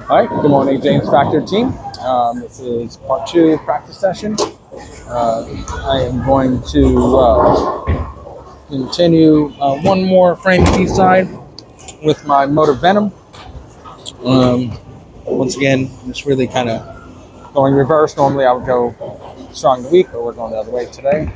All right, good morning, James Factor team. This is part two practice session. I am going to continue one more frame T side with my Motor Venom. Once again, just really kind of going reverse. Normally I would go strong the weak, but we're going the other way today.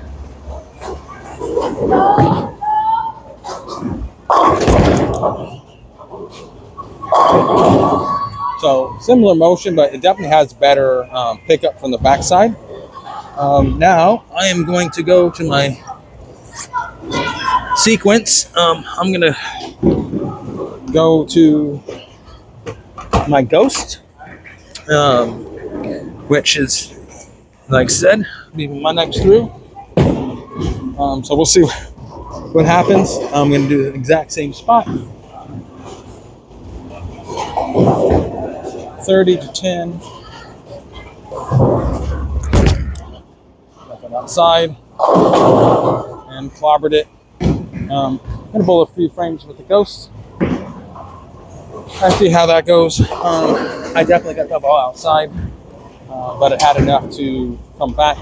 So similar motion, but it definitely has better pickup from the backside. Now I am going to go to my sequence. I'm going to go to my Ghost, which is, like I said, be my next through. So we'll see what happens. I'm going to do the exact same spot. 30 to 10. Nothing outside. And clobbered it. I'm going to bowl a few frames with the Ghost. I see how that goes. I definitely got the ball outside, but it had enough to come back.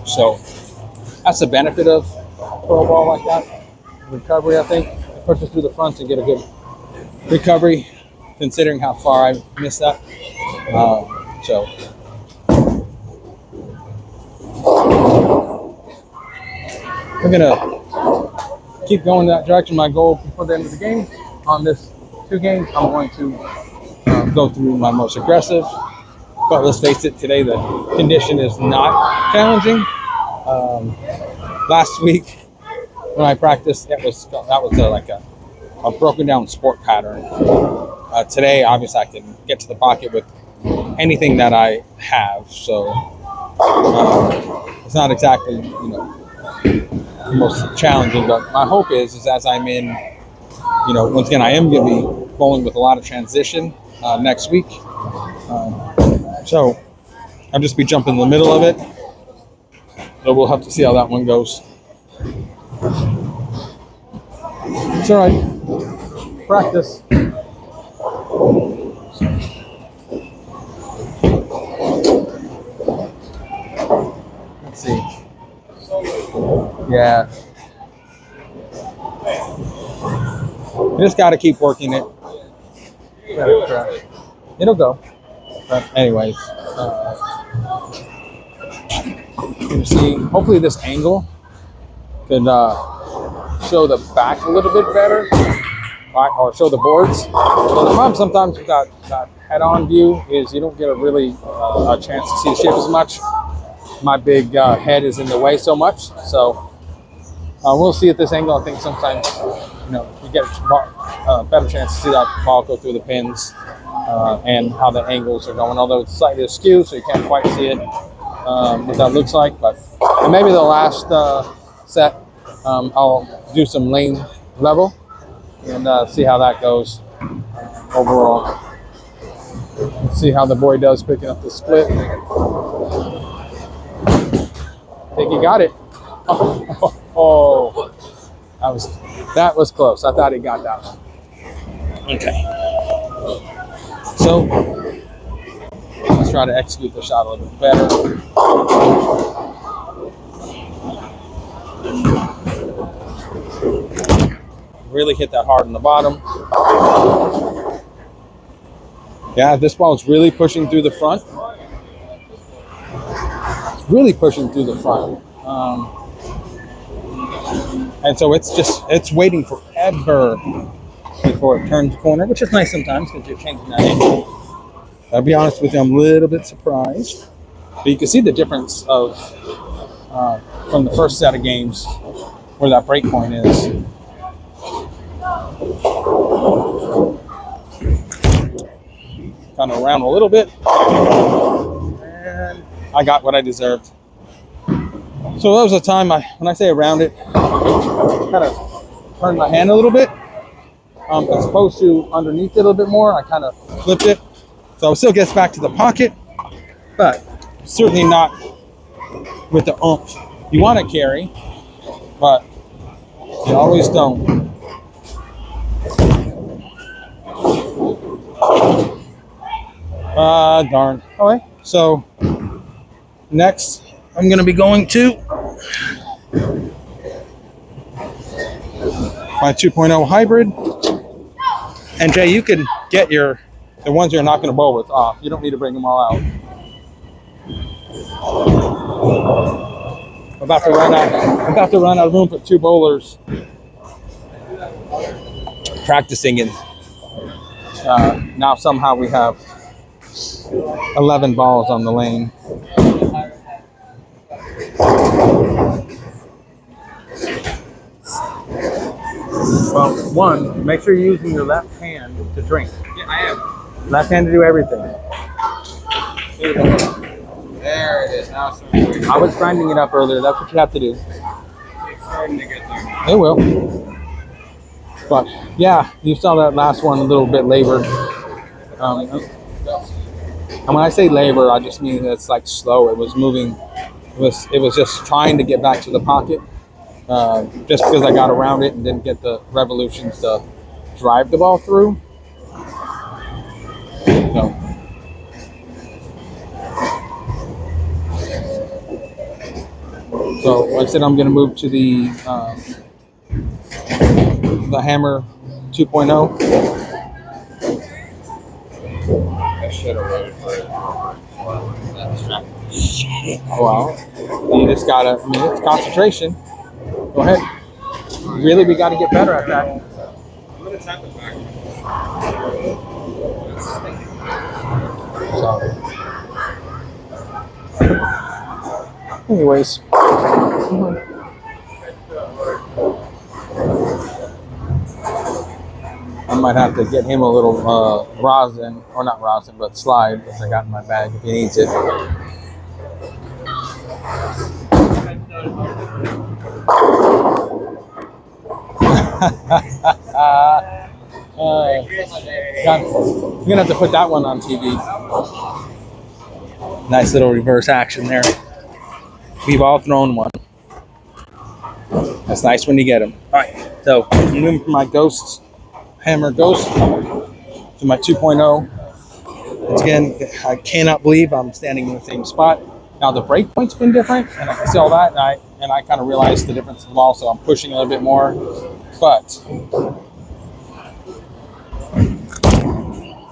So that's the benefit of pro ball like that. Recovery, I think. Push it through the front to get a good recovery, considering how far I missed that. So we're gonna keep going that direction. My goal before the end of the game on this 2 games, I'm going to go through my most aggressive. But let's face it, today the condition is not challenging. Last week when I practiced, that was like a broken down sport pattern. Today, obviously, I can get to the pocket with anything that I have, so it's not exactly the most challenging. But my hope is as I'm in, once again, I am going to be bowling with a lot of transition next week. So I'll just be jumping in the middle of it. So we'll have to see how that one goes. It's all right. Practice. Let's see. Yeah. You just got to keep working it. It'll go. But anyways, you see, hopefully this angle could show the back a little bit better, or show the boards. So the problem sometimes with that head-on view is you don't get a chance to see the shape as much. My big head is in the way so much. So we'll see at this angle. I think sometimes you get a better chance to see that ball go through the pins. And how the angles are going, although it's slightly askew, so you can't quite see it, what that looks like. But maybe the last set, I'll do some lane level and see how that goes overall. Let's see how the boy does picking up the split. I think he got it. Oh, that was close. I thought he got that one. Okay. So let's try to execute the shot a little bit better. Really hit that hard on the bottom. Yeah, this ball is really pushing through the front. It's really pushing through the front. And so it's waiting forever before it turns the corner, which is nice sometimes because you're changing that angle. I'll be honest with you, I'm a little bit surprised. But you can see the difference of from the first set of games where that break point is. Kind of around a little bit. And I got what I deserved. So that was a time when I say around it, kind of turned my hand a little bit. As opposed to underneath it a little bit more, I kind of flipped it. So it still gets back to the pocket, but certainly not with the oomph you want to carry, but you always don't. Darn. Okay. So next, I'm gonna be going to my 2.0 hybrid. And Jay, you can get the ones you're not going to bowl with off. You don't need to bring them all out. I'm about to run out of room for 2 bowlers practicing, and now somehow we have 11 balls on the lane. Well, one, make sure you're using your left hand to drink. Yeah, I am. Left hand to do everything. There it is. Now it's starting to I was grinding it up earlier. That's what you have to do. It's starting to get there. It will. But yeah, you saw that last one a little bit labored. And when I say labor, I just mean it's like slow. It was moving. It was just trying to get back to the pocket. Just because I got around it and didn't get the revolutions to drive the ball through. So like I said, I'm going to move to the Hammer 2.0. I should have waited for it. Wow. You just gotta, it's concentration. Go ahead. Really, we got to get better at that. I'm going to tap it back. So, anyways. I might have to get him a little rosin, or not rosin, but slide, which I got in my bag if he needs it. You're gonna have to put that one on TV. Nice little reverse action there. We've all thrown one. That's nice when you get them. All right, so I'm moving from my Hammer Ghost to my 2.0. Once again, I cannot believe I'm standing in the same spot. Now the break point's been different, and I can see all that, and I kind of realized the difference in the ball, so I'm pushing a little bit more. But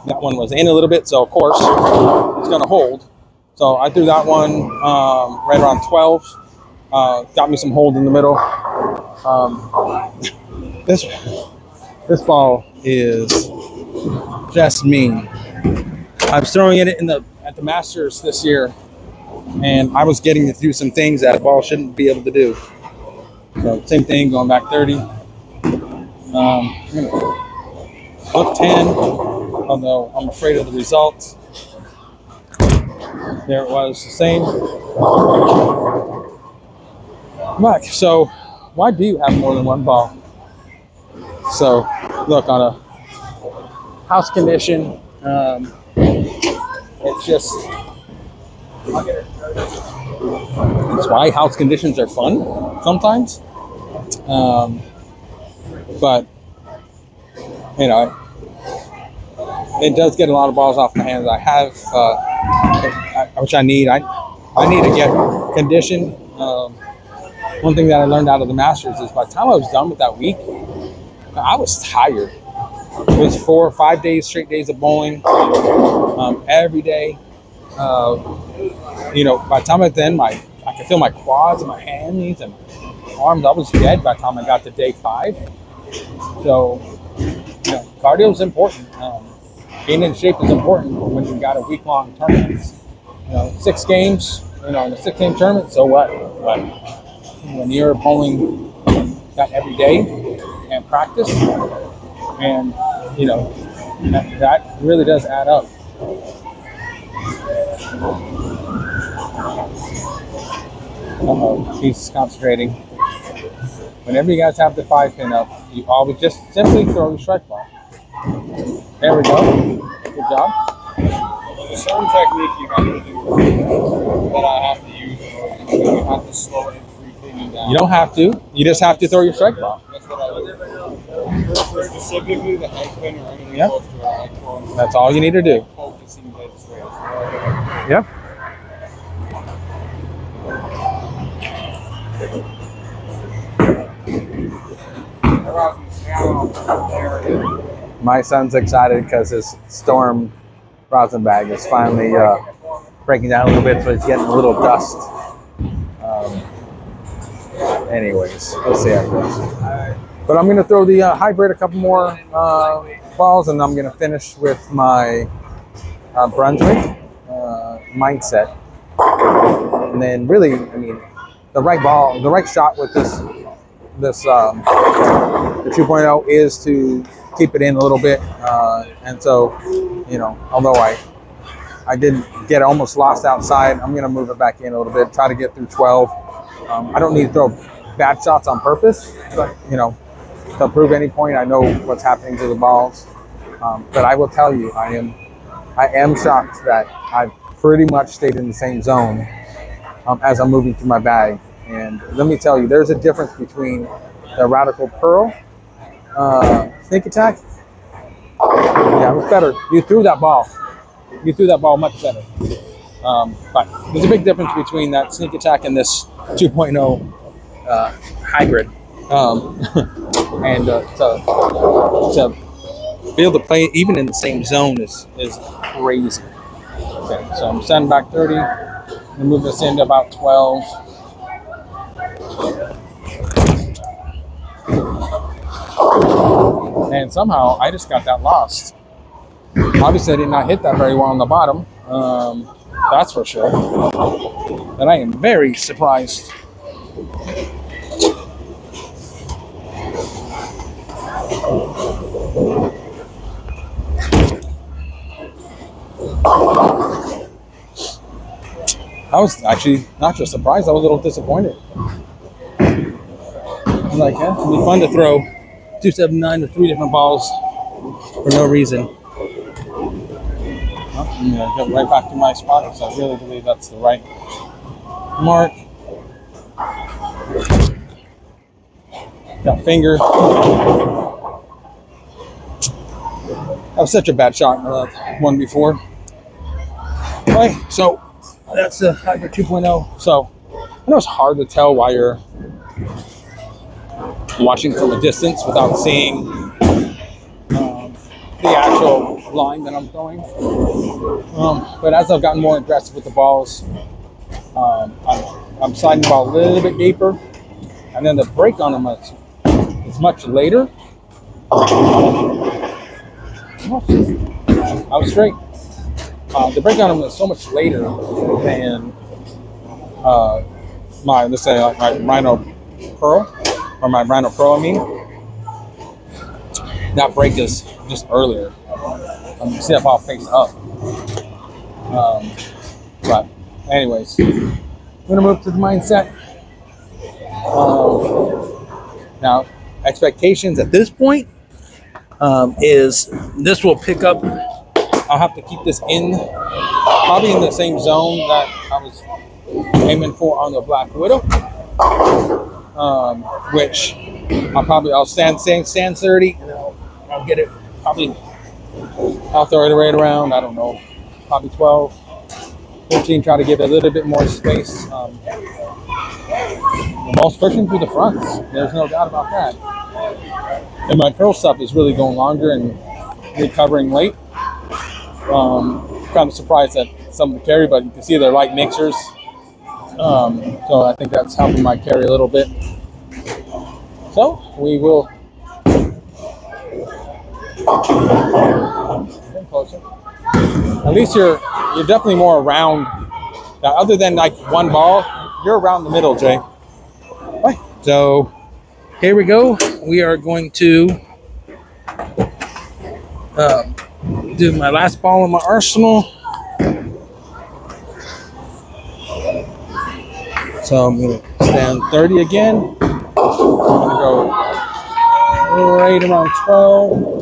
that one was in a little bit, so of course it's going to hold. So I threw that one right around 12. Got me some hold in the middle. This ball is just mean. I was throwing it at the Masters this year, and I was getting to do some things that a ball shouldn't be able to do. So same thing, going back 30. Up 10, although I'm afraid of the results. There it was, the same. Mike, so why do you have more than one ball? So look, on a house condition, it's just, it's why house conditions are fun sometimes. But, you know, it does get a lot of balls off my hands. I have, which I need. I need to get conditioned. One thing that I learned out of the Masters is by the time I was done with that week, I was tired. It was 4 or 5 days, straight days of bowling, every day. You know, by the time I then, I could feel my quads and my hands and arms. I was dead by the time I got to day 5. So, you know, cardio is important. Being in shape is important when you've got a week-long tournament. You know, 6 games, you know, in a 6-game tournament, so what? But when you're bowling that every day and practice, and, you know, that really does add up. He's concentrating. Whenever you guys have the 5-pin up, you always just simply throw your strike ball. There we go. Good job. There's a certain technique you have to do that I have to use. You have to slow it and free down. You don't have to. You just have to throw your strike ball. That's what I do. For specifically the head pin or anything close to it, I like throwing. That's all you need to do. Focusing dead straight. Yep. My son's excited because his storm rosin bag is finally breaking down a little bit, so it's getting a little dust. Anyways, we'll see how it goes. But I'm going to throw the hybrid a couple more balls, and I'm going to finish with my Brunswick mindset. And then really, I mean, the right ball, the right shot with this the 2.0 is to keep it in a little bit. And so, you know, although I did get almost lost outside, I'm going to move it back in a little bit, try to get through 12. I don't need to throw bad shots on purpose, but, you know, to prove any point, I know what's happening to the balls. But I will tell you, I am shocked that I've pretty much stayed in the same zone as I'm moving through my bag. And let me tell you, there's a difference between the Radical Pearl Sneak Attack. Yeah, it was better. You threw that ball. You threw that ball much better. But there's a big difference between that Sneak Attack and this 2.0 hybrid. And to be able to play even in the same zone is crazy. Okay, so I'm sending back 30. I'm gonna move this into about 12. And somehow I just got that lost. Obviously, I did not hit that very well on the bottom. That's for sure. And I am very surprised. I was actually not just surprised, I was a little disappointed. I'm like, yeah, it'd be fun to throw 279 to 3 different balls for no reason. Well, I'm gonna go right back to my spot because I really believe that's the right mark. Got finger. That was such a bad shot, one before. Okay, so that's the Hybrid 2.0. So I know it's hard to tell while you're watching from a distance without seeing the actual line that I'm throwing. But as I've gotten more aggressive with the balls, I'm sliding the ball a little bit deeper, and then the break on them is much later. I was straight. The break on them is so much later than my Rhino Pearl, or my Rhino Pro, I mean. That break is just earlier. You see that ball face up. But anyways, I'm gonna move to the mindset. Now, expectations at this point is this will pick up. I'll have to keep this probably in the same zone that I was aiming for on the Black Widow, which I'll stand 30, and I'll get it I'll throw it right around, I don't know, probably 12, 15, try to give it a little bit more space. The ball's pushing through the fronts, there's no doubt about that. And my curl stuff is really going longer and recovering late. Kind of surprised at some of the carry, but you can see they're light mixers. So I think that's helping my carry a little bit. So we will get closer. At least you're definitely more around. Now, other than like one ball, you're around the middle, Jay. Right. So here we go. We are going to do my last ball in my arsenal. So I'm going to stand 30 again. I'm going to go right around 12.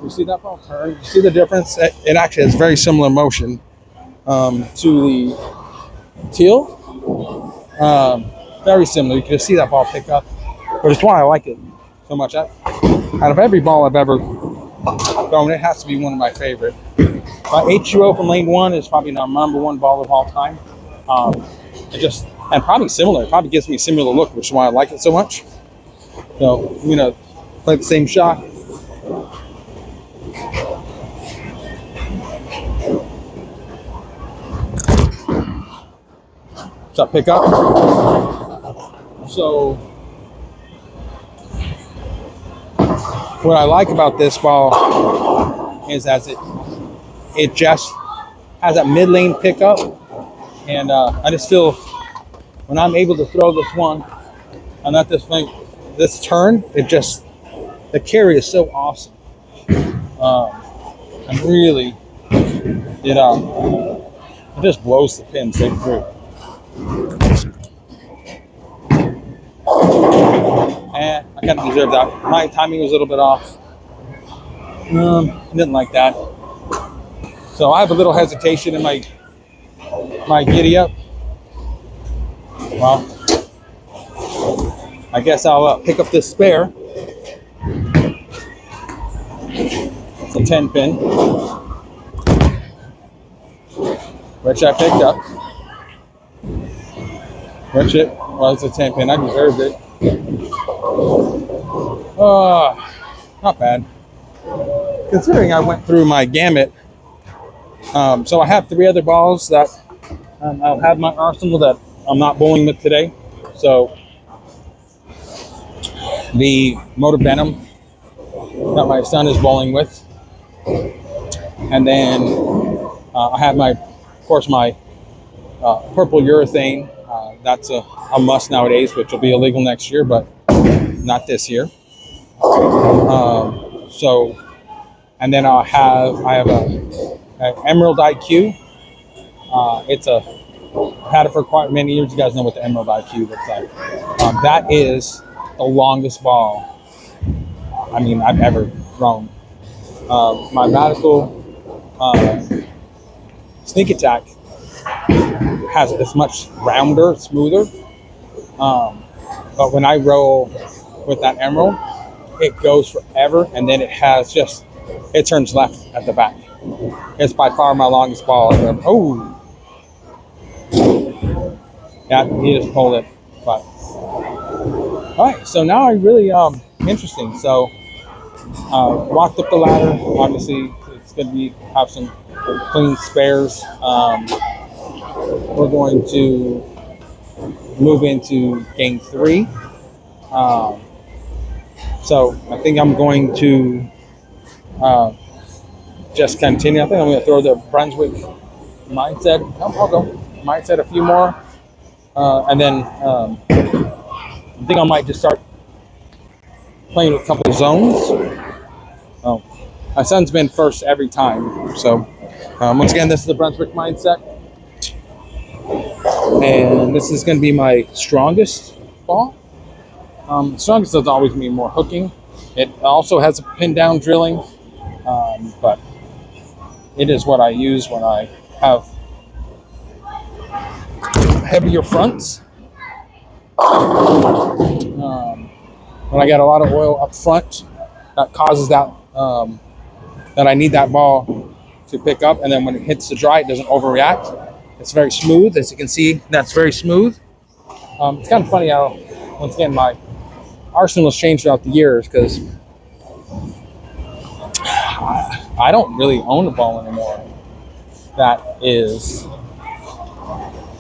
You see that ball turn? You see the difference? It actually has very similar motion to the teal. Very similar. You can see that ball pick up. But it's why I like it so much. Out of every ball I've ever So it has to be one of my favorite. H2O from Lane 1 is probably my number one ball of all time. And probably similar. It probably gives me a similar look, which is why I like it so much. So, play the same shot. Shot pick up. So, what I like about this ball is as it just has a mid lane pickup, and I just feel when I'm able to throw this one and let this turn, the carry is so awesome. And really, it just blows the pin straight through. And I kind of deserve that. My timing was a little bit off. I didn't like that. So I have a little hesitation in my giddy up. Well, I guess I'll pick up this spare. It's a 10 pin, which I picked up. Which it was a 10 pin. I deserved it. Not bad. Considering I went through my gamut. So I have 3 other balls that I'll have my arsenal that I'm not bowling with today. So the Motor Venom that my son is bowling with. And then I have my purple urethane. That's a must nowadays, which will be illegal next year, but not this year. And then I have a Emerald IQ. I've had it for quite many years. You guys know what the Emerald IQ looks like. That is the longest ball I've ever thrown. My Radical Sneak Attack it's much rounder, smoother. But when I roll with that Emerald, it goes forever, and then it turns left at the back. It's by far my longest ball ever. Oh, yeah, he just pulled it. But all right, so now I really interesting. So walked up the ladder. Obviously, it's going to have some clean spares. We're going to move into game 3. So I think I'm going to just continue. I think I'm going to throw the Brunswick Mindset. I'll go Mindset a few more. And then I think I might just start playing with a couple of zones. Oh, my son's been first every time. So once again, this is the Brunswick Mindset. And this is going to be my strongest ball. Strongest doesn't always mean more hooking. It also has a pin down drilling, but it is what I use when I have heavier fronts. When I got a lot of oil up front, that causes that I need that ball to pick up, and then when it hits the dry, it doesn't overreact. It's very smooth, as you can see. That's very smooth. It's kind of funny how, once again, my arsenal has changed throughout the years because I don't really own a ball anymore that is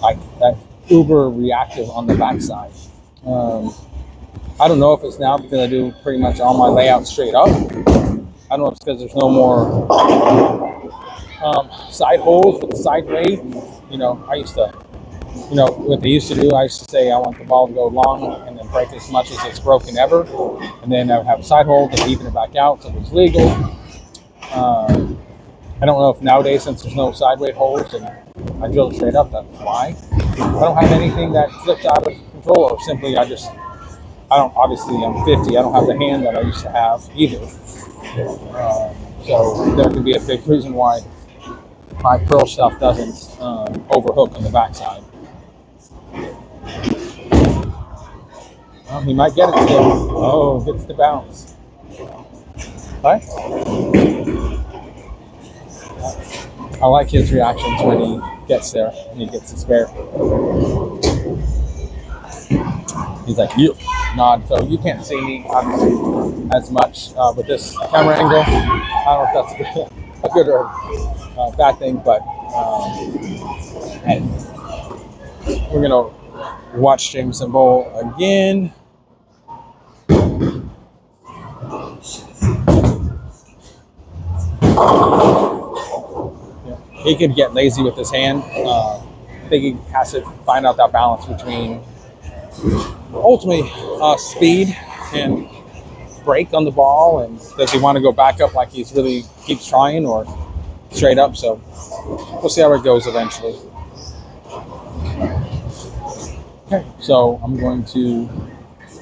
like that uber reactive on the backside. I don't know if it's now because I do pretty much all my layouts straight up. I don't know if it's because there's no more side holes with the side weight. I used to, what they used to do, I used to say I want the ball to go long and then break as much as it's broken ever. And then I would have a side hole to even it back out so it was legal. I don't know if nowadays, since there's no side weight holes and I drill it straight up, that's why. I don't have anything that flips out of control, or simply obviously I'm 50, I don't have the hand that I used to have either. So there could be a big reason why my pearl stuff doesn't overhook on the backside. Well, he might get it still. Oh, gets the bounce. All right. I like his reactions when he gets there and he gets the spare. He's like, you nod. So you can't see me obviously as much with this camera angle. I don't know if that's a good or bad thing, but anyways, we're gonna watch Jameson bowl again. He could get lazy with his hand. I think he has to find out that balance between ultimately speed and break on the ball, and does he want to go back up like he's really keeps trying, or straight up? So we'll see how it goes eventually. Okay, so I'm going to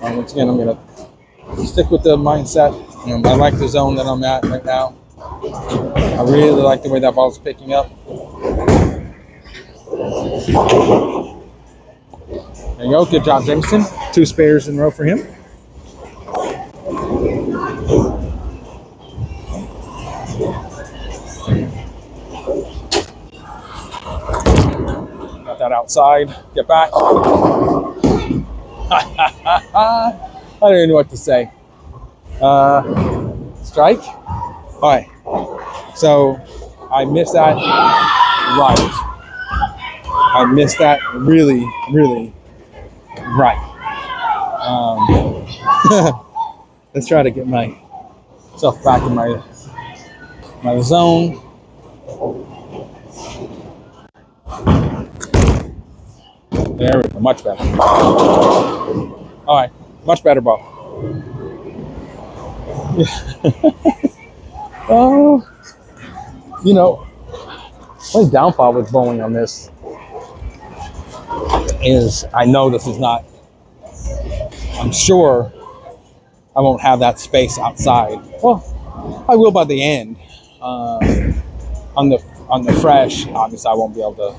once again I'm going to stick with the mindset. I like the zone that I'm at right now. I really like the way that ball's picking up. There you go. Good job, Jameson. 2 spares in a row for him. Got that outside. Get back. I don't even know what to say. Strike. All right. So I missed that right. I missed that really, really right. Let's try to get myself back in my zone. There we go. Much better. All right. Much better ball. Oh, you know, my downfall with bowling on this is I know this is not, I'm sure I won't have that space outside. Well, I will by the end. On the fresh, obviously I won't be able to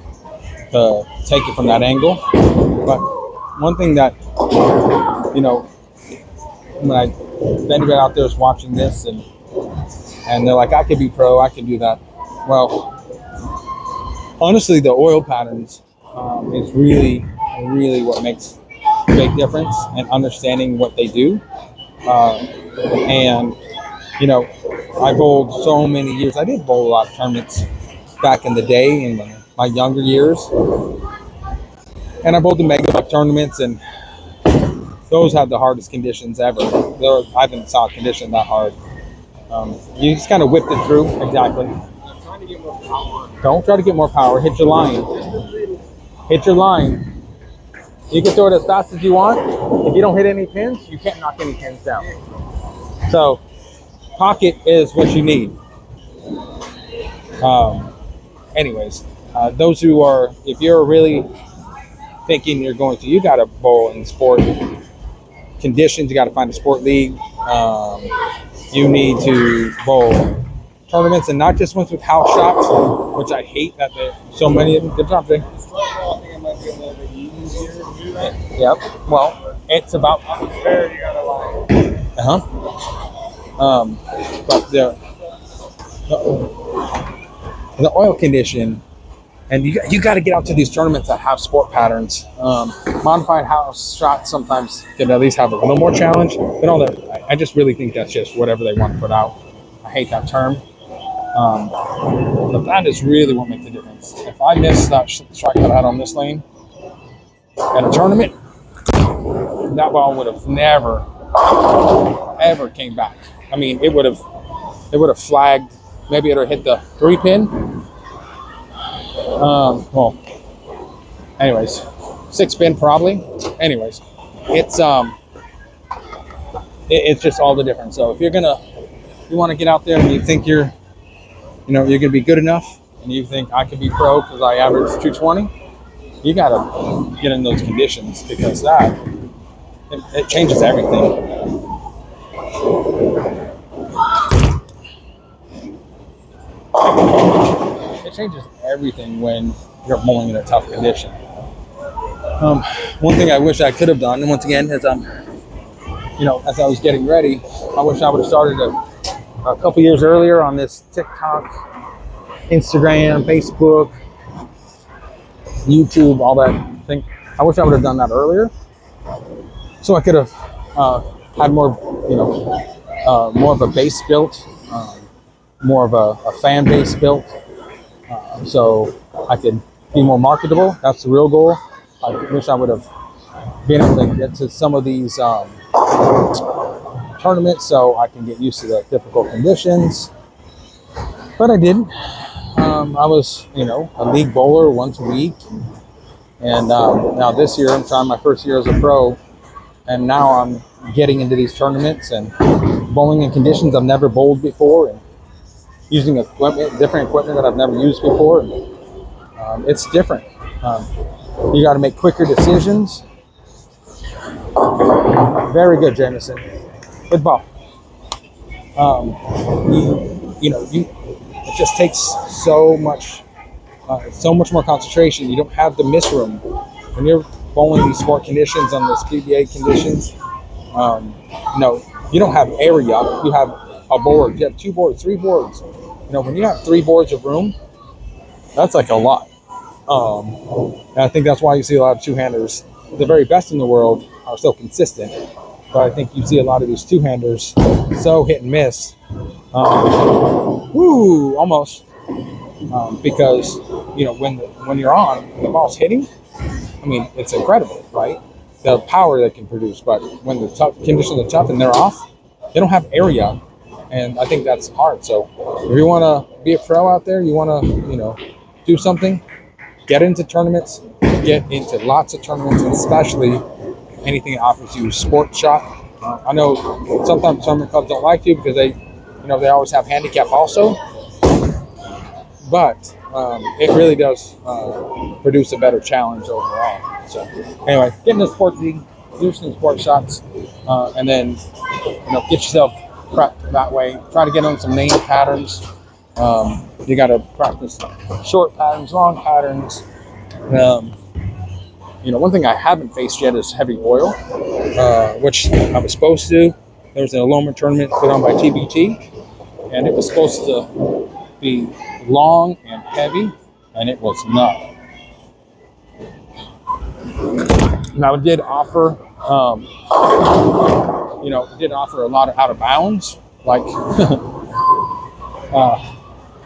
take it from that angle. But one thing that, you know, when I then got out there was watching this and they're like, I could be pro, I can do that. Well, honestly, the oil patterns is really, really what makes a big difference, and understanding what they do. And, you know, I bowled so many years. I did bowl a lot of tournaments back in the day in my younger years. And I bowled the Mega Buck tournaments, and those had the hardest conditions ever. I haven't saw a condition that hard. You just kind of whipped it through. Exactly. Trying to get more power. Don't try to get more power. Hit your line. Hit your line. You can throw it as fast as you want. If you don't hit any pins, you can't knock any pins down. So, pocket is what you need. Anyways, those who are, if you're really thinking you're going to, you got to bowl in sport conditions. You got to find a sport league. You need to bowl tournaments, and not just ones with house shots, which I hate that so many of them. Good job, Jay. I think it might be a little bit easier to do that. Yep. Well, it's about. There, you got a line. But the oil condition, and you got to get out to these tournaments that have sport patterns. Modified house shots sometimes can at least have a little more challenge, but I just really think that's just whatever they want to put out. I hate that term. But that is really what makes the difference. If I miss that strike that I had on this lane at a tournament, that ball would have never, ever came back. I mean, it would have flagged. Maybe it would have hit the 3-pin. Well, anyways, 6-pin probably. Anyways, it's just all the difference. So if you want to get out there and you think you're gonna be good enough, and you think I could be pro because I average 220, you gotta get in those conditions, because it changes everything. It changes everything when you're bowling in a tough condition. One thing I wish I could have done, and once again, as as I was getting ready, I wish I would have started a couple years earlier on this TikTok Instagram, Facebook, YouTube, all that thing. I wish I would have done that earlier, so I could have had more, more of a base built, more of a fan base built, so I could be more marketable. That's the real goal. I wish I would have been able to get to some of these tournaments so I can get used to the difficult conditions, but I didn't. I was, a league bowler once a week, and now this year I'm trying my first year as a pro, and now I'm getting into these tournaments and bowling in conditions I've never bowled before, and using different equipment that I've never used before. And, it's different. You got to make quicker decisions. Very good, Jameson. Good ball. It just takes so much more concentration. You don't have the miss room when you're bowling these sport conditions on this PBA conditions. You don't have area. You have a board. You have 2 boards, 3 boards. When you have 3 boards of room, that's like a lot. And I think that's why you see a lot of two-handers. The very best in the world are so consistent, but I think you see a lot of these two-handers so hit and miss. Almost. Because when you're on, the ball's hitting. I mean, it's incredible, right? The power they can produce. But when the conditions are tough and they're off, they don't have area, and I think that's hard. So if you want to be a pro out there, you want to do something, get into tournaments, get into lots of tournaments, and especially anything that offers you sport shot. I know sometimes tournament clubs don't like you because they always have handicap also, but it really does produce a better challenge overall. So anyway, get into sport league, do some sport shots, and then get yourself prepped that way. Try to get on some name patterns. You got to practice short patterns, long patterns. One thing I haven't faced yet is heavy oil, which I was supposed to. There was an Aloma tournament put on by TBT, and it was supposed to be long and heavy, and it was not. Now it did offer, a lot of out of bounds. Like,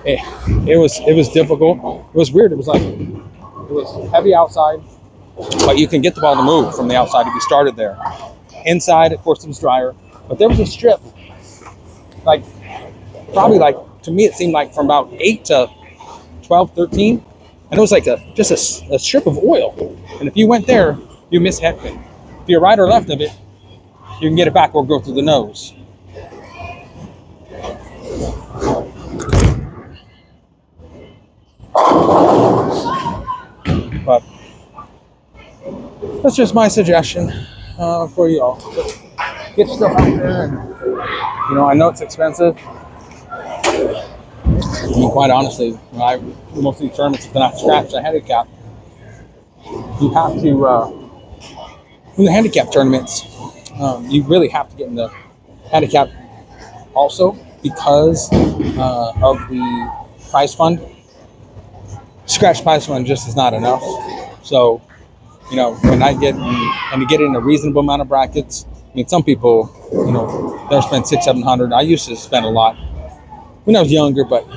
it was difficult. It was weird. It was heavy outside, but you can get the ball to move from the outside if you started there. Inside, of course, it was drier, but there was a strip, to me, it seemed like from about 8 to 12, 13, and it was like just a strip of oil. And if you went there, you miss headpin. If you're right or left of it, you can get it back or go through the nose. But that's just my suggestion for you all. Get stuff out there, and I know it's expensive. I mean, quite honestly, most of these tournaments, if they're not scratch the handicap, you have to, in the handicap tournaments, you really have to get in the handicap also because of the prize fund. Scratch prize fund just is not enough. So, when I get and to get in a reasonable amount of brackets, I mean, some people, they'll spend $600-700. I used to spend a lot when I was younger, but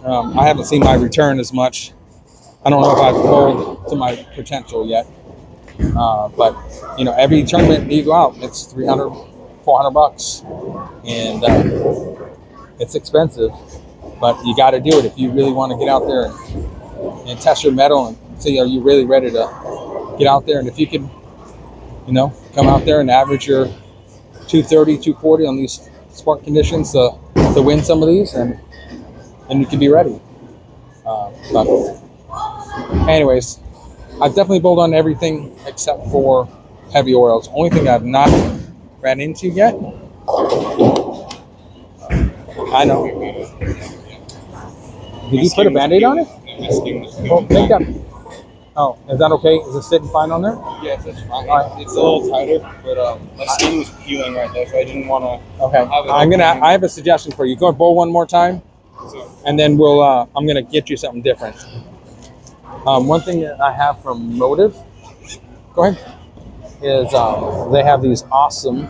I haven't seen my return as much. I don't know if I've bowled to my potential yet. But every tournament you go out, it's $300-400, and it's expensive. But you got to do it if you really want to get out there and test your mettle and see, are you really ready to get out there? And if you can, come out there and average your 230, 240 on these sport conditions to win some of these, and you can be ready. But anyways, I've definitely bowled on everything except for heavy oils. Only thing I've not ran into yet. I know. Did you put a Band-Aid on it? Oh, take that. Oh, is that okay? Is it sitting fine on there? Yes, it's fine. Right. It's a little tighter, but my skin was peeling right there, so I didn't want to. Okay. I have a suggestion for you. Go bowl one more time, So, and then we'll. I'm gonna get you something different. One thing that I have from Motive, go ahead, is they have these awesome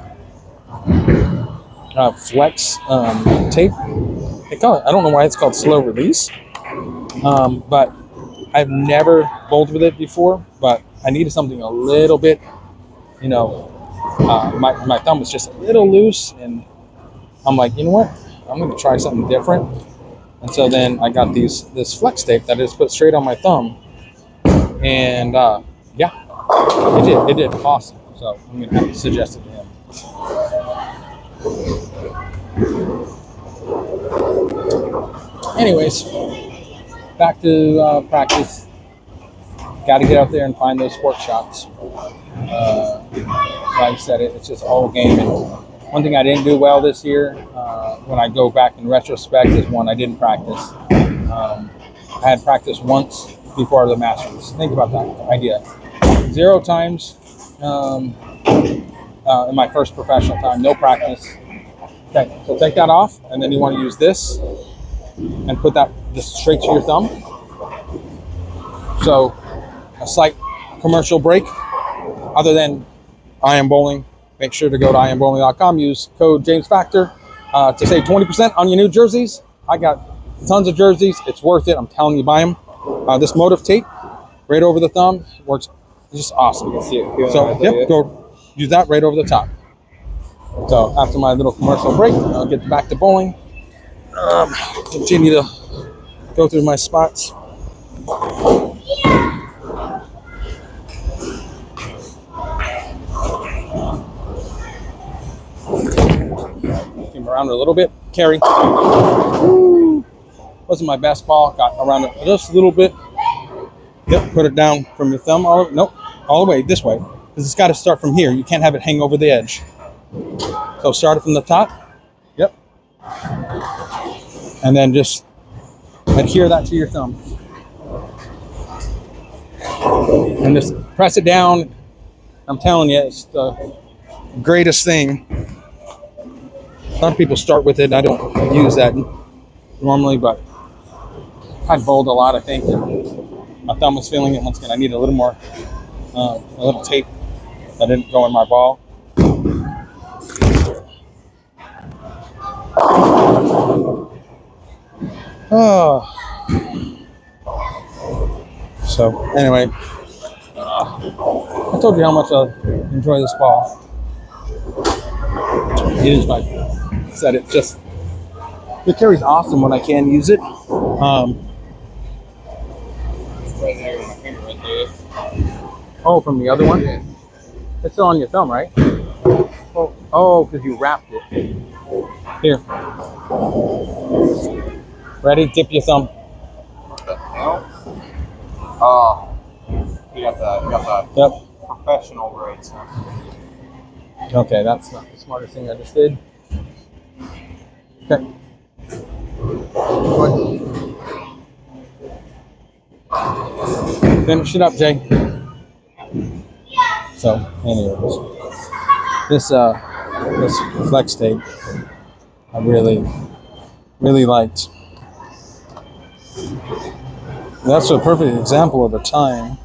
flex tape. They call it. I don't know why it's called slow release, but I've never bowled with it before. But I needed something a little bit, you know. My thumb was just a little loose, and I'm like, you know what? I'm going to try something different. And so then I got this flex tape that I just put straight on my thumb, and yeah, it did awesome. So I'm going to have to suggest it to him. Anyways, back to practice. Got to get out there and find those sport shots. Like I said, it's just all game. And one thing I didn't do well this year, when I go back in retrospect, is one I didn't practice. I had practiced once before the Masters. Think about that idea. 0 times in my first professional time, no practice. Okay, so take that off, and then you want to use this and put that just straight to your thumb. So a slight commercial break. Other than I Am Bowling, make sure to go to iambowling.com. Use code JamesFactor to save 20% on your new jerseys. I got tons of jerseys. It's worth it. I'm telling you, buy them. This Motive tape right over the thumb works just awesome. you can see it. So Right there, yep, go use that right over the top. So after my little commercial break, I'll get back to bowling. Continue to go through my spots. Came around a little bit. Carry. Woo. Wasn't my best ball. Got around it just a little bit. Yep. Put it down from your thumb. All the way this way, because it's got to start from here. You can't have it hang over the edge. So start it from the top. Yep. And then just adhere that to your thumb. And just press it down. I'm telling you, it's the greatest thing. A lot of people start with it. I don't use that normally, but I've bowled a lot, I think. My thumb was feeling it. Once again, I need a little more, a little tape that didn't go in my ball. Oh. So anyway, I told you how much I enjoy this ball. It is my said it just it carries awesome when I can use it. right there, my finger right there. Oh, from the other one? Yeah. It's still on your thumb, right? Oh, because you wrapped it. Here. Ready? Dip your thumb. What the hell? Oh, you got the Yep. professional grades, huh? Okay, that's not the smartest thing I just did. Okay. Finish it up, Jay. So, anyways, this flex tape I really liked. That's a perfect example of a time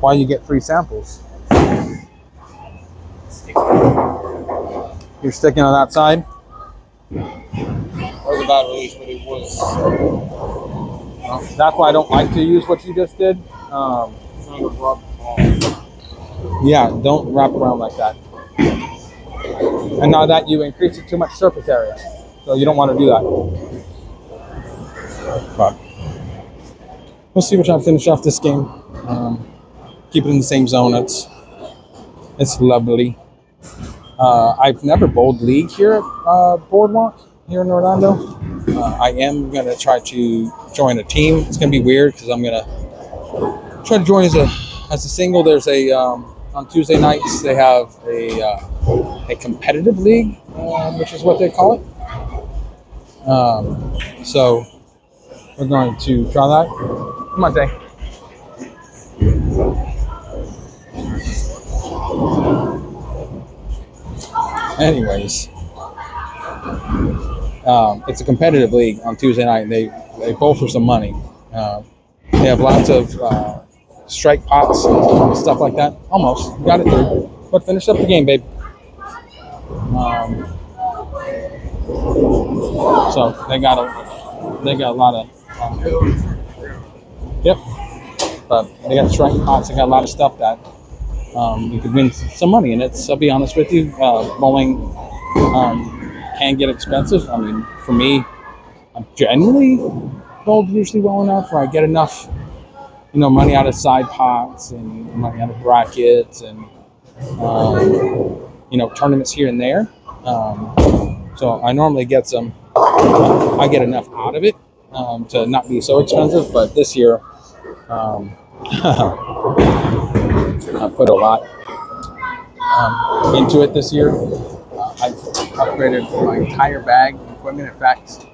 why you get free samples. You're sticking on that side? That was a bad release, but it was Well, that's why I don't like to use what you just did. kind of rubbed off. Yeah, don't wrap around like that. And now that you increase it too much surface area, so you don't want to do that. But we'll see what I finish off this game. Keep it in the same zone. It's lovely. I've never bowled league here at Boardwalk here in Orlando. I am gonna try to join a team. It's gonna be weird because I'm gonna try to join as a single. There's a on Tuesday nights they have a competitive league, which is what they call it. So we're going to try that. Come on, Jay. Anyways, It's a competitive league on Tuesday night. And they bowl for some money. They have lots of strike pots and stuff like that. Almost got it through, but finished up the game, babe. So they got a lot of yep. But they got strike pots. They got a lot of stuff that you could win some money. And I'll be honest with you, bowling can get expensive. I mean, for me, I'm generally bowled usually well enough where I get enough, money out of side pots and money out of brackets and tournaments here and there. So I normally get some. I get enough out of it to not be so expensive. But this year, I put a lot into it this year. I've upgraded my entire bag of equipment. In fact,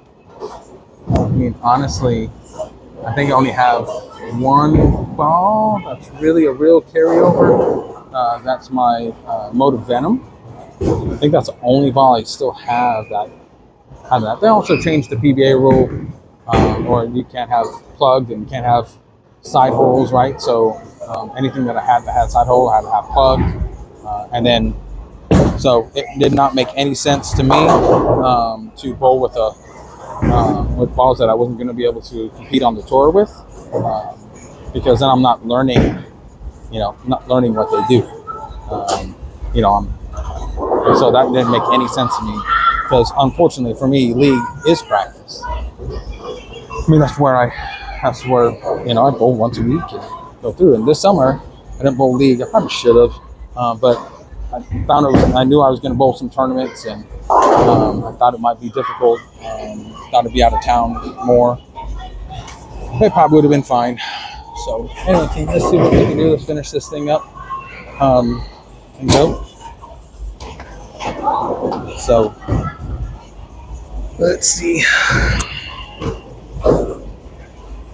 I mean, honestly, I think I only have one ball that's really a real carryover. That's my Motive Venom. I think that's the only ball I still have that. They also changed the PBA rule, or you can't have plugged and you can't have side holes, right? So anything that I had that had side hole, I had to have plugged, and then so it did not make any sense to me to bowl with balls that I wasn't going to be able to compete on the tour with, because then I'm not learning, what they do. So that didn't make any sense to me, because unfortunately for me, league is practice. I mean, that's where I bowl once a week and go through. And this summer, I didn't bowl league. I probably should have, but I knew I was going to bowl some tournaments, and I thought it might be difficult. Thought to be out of town more. It probably would have been fine. So anyway, let's see what we can do. Let's finish this thing up and go. So let's see.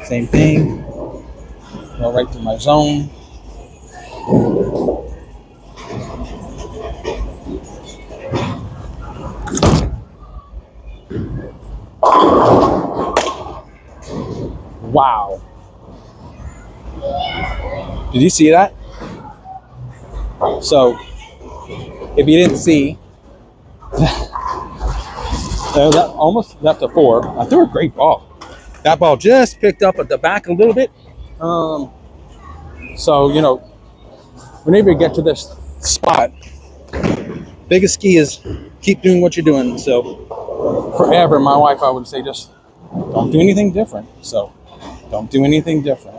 Same thing. Go right to my zone. Wow. Did you see that? So, if you didn't see, that almost left a 4. I threw a great ball. That ball just picked up at the back a little bit. So, whenever you get to this spot, biggest key is keep doing what you're doing. So, forever, my wife, I would say, just don't do anything different. So, don't do anything different.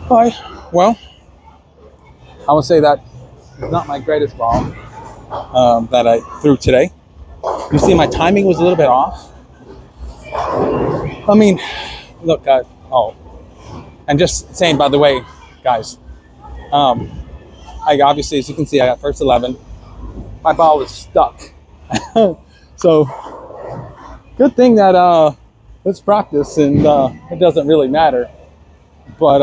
All right. Well, I would say that it's not my greatest ball that I threw today. You see, my timing was a little bit off. I mean, look, and just saying, by the way, guys, I obviously, as you can see, I got first 11. My ball was stuck. So, good thing that it's practice and it doesn't really matter. But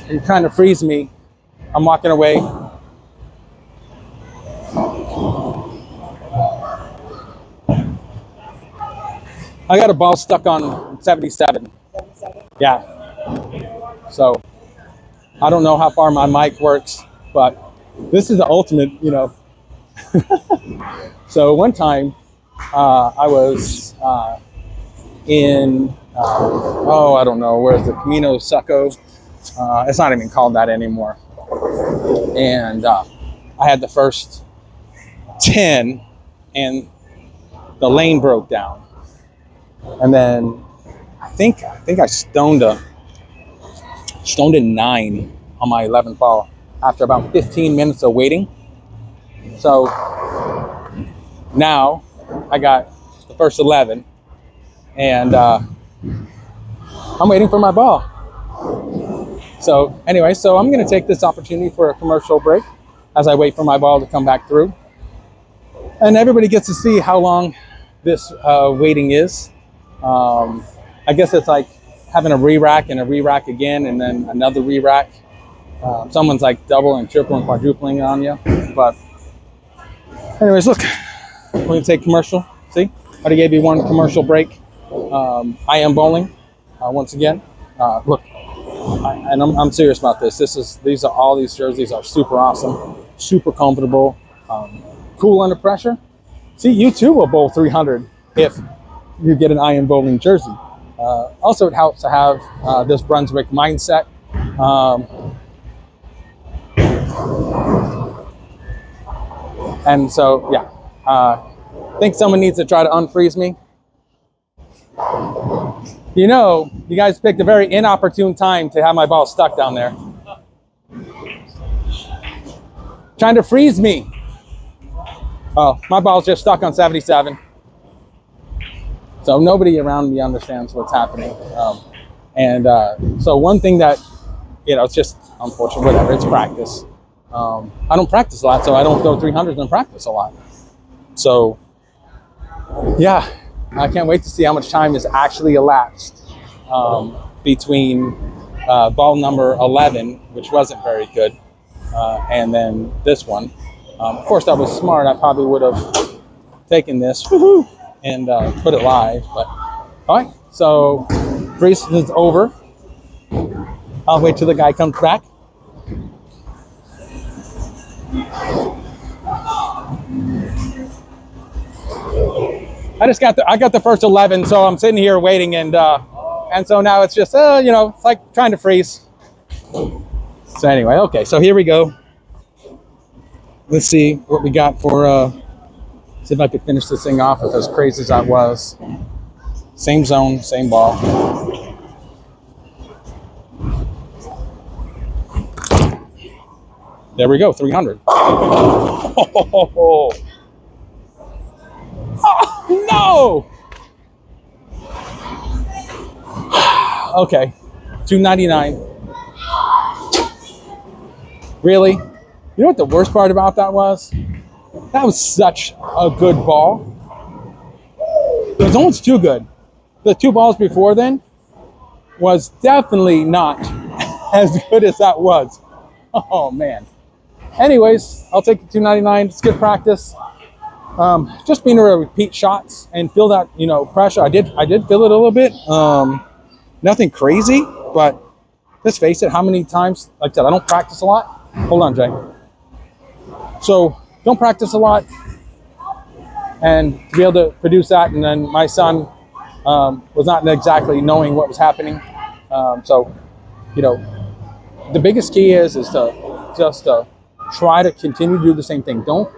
it kind of frees me. I'm walking away. I got a ball stuck on 77. Yeah. So I don't know how far my mic works, but this is the ultimate, So one time I was in, I don't know, where's the Camino Succo? It's not even called that anymore. And I had the first 10 and the lane broke down. And then I think I stoned a 9 on my 11th ball after about 15 minutes of waiting. So now I got the first 11 and I'm waiting for my ball. So anyway, I'm going to take this opportunity for a commercial break as I wait for my ball to come back through. And everybody gets to see how long this waiting is. I guess it's like having a re-rack and a re-rack again, and then another re-rack. Someone's like double and triple and quadrupling on you. But anyways, look, we're gonna take commercial. See, I already gave you one commercial break. I am bowling once again. Look, I'm serious about this. All these jerseys are super awesome, super comfortable, cool under pressure. See, you too will bowl 300 if you get an I Am Bowling jersey. Also, it helps to have this Brunswick mindset. And so, yeah, I think someone needs to try to unfreeze me. You know, you guys picked a very inopportune time to have my ball stuck down there. Trying to freeze me. Oh, my ball's just stuck on 77. So nobody around me understands what's happening. So one thing that, it's just unfortunate, whatever, it's practice. I don't practice a lot, so I don't throw 300s in practice a lot. So, yeah, I can't wait to see how much time is actually elapsed between ball number 11, which wasn't very good, and then this one. Of course, I was smart. I probably would have taken this and put it live. But all right, so freeze is over. I'll wait till the guy comes back. I got the first 11, so I'm sitting here waiting, and so now it's just it's like trying to freeze. So anyway, okay, so here we go. Let's see what we got for see if I could finish this thing off with as crazy as I was. Same zone, same ball. There we go, 300. Oh, no! Okay, 299. Really? You know what the worst part about that was? That was such a good ball. It was almost too good. The two balls before then was definitely not as good as that was. Oh, man. Anyways, I'll take the 299. It's good practice. Just being able to repeat shots and feel that, pressure. I did feel it a little bit. Nothing crazy, but let's face it, how many times, like I said, I don't practice a lot. Hold on, Jay. So don't practice a lot, and to be able to produce that, and then my son was not exactly knowing what was happening. So, the biggest key is to just try to continue to do the same thing. Don't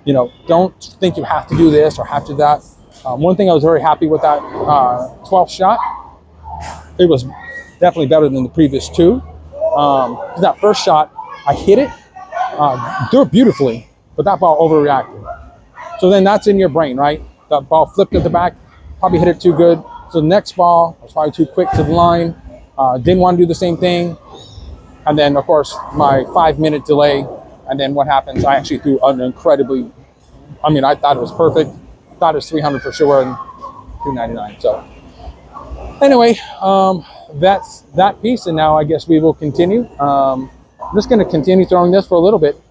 think you have to do this or have to do that. One thing I was very happy with that 12th shot, it was definitely better than the previous two. That first shot, I hit it, threw it beautifully, but that ball overreacted. So then that's in your brain, right? That ball flipped at the back, probably hit it too good. So the next ball was probably too quick to the line, didn't want to do the same thing. And then, of course, my 5-minute delay. And then what happens, I actually threw an incredibly, I thought it was perfect. Thought it was 300 for sure and 299. So anyway, that's that piece. And now I guess we will continue. I'm just going to continue throwing this for a little bit.